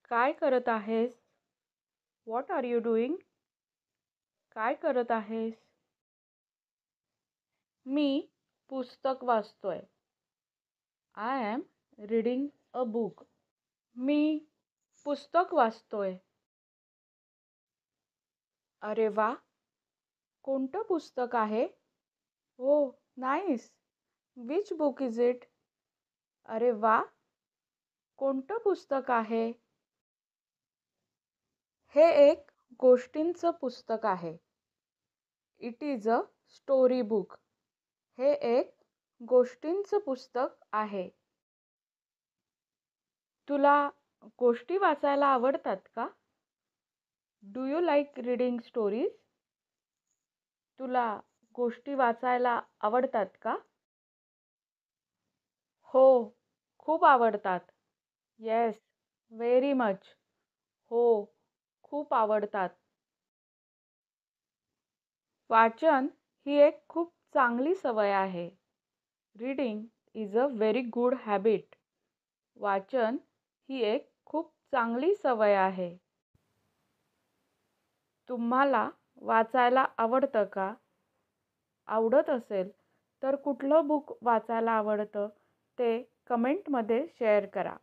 काय करत आहेस? What are you doing? काय करत आहेस? मी पुस्तक वाचतोय. I am reading a book. मी पुस्तक वाचतोय. अरे वा, कोणतं पुस्तक आहे? Oh, nice. Which book is it? अरे वा, कोणतं पुस्तक आहे? हे एक गोष्टींचं पुस्तक आहे. It is a story book. हे एक गोष्टींचं पुस्तक आहे. तुला गोष्टी वाचायला आवडतात का? Do you like reading stories? तुला गोष्टी वाचायला आवडतात का? हो, खूप आवडतात. Yes, very much. हो, खूप आवडतात. वाचन ही एक खूप चांगली सवय आहे. Reading is a very good habit. वाचन ही एक खूप चांगली सवय आहे. तुम्हाला वाचायला आवडतं का? आवडत असेल तर कुठलं बुक वाचायला आवडतं ते कमेंटमध्ये शेअर करा.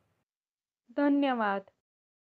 धन्यवाद.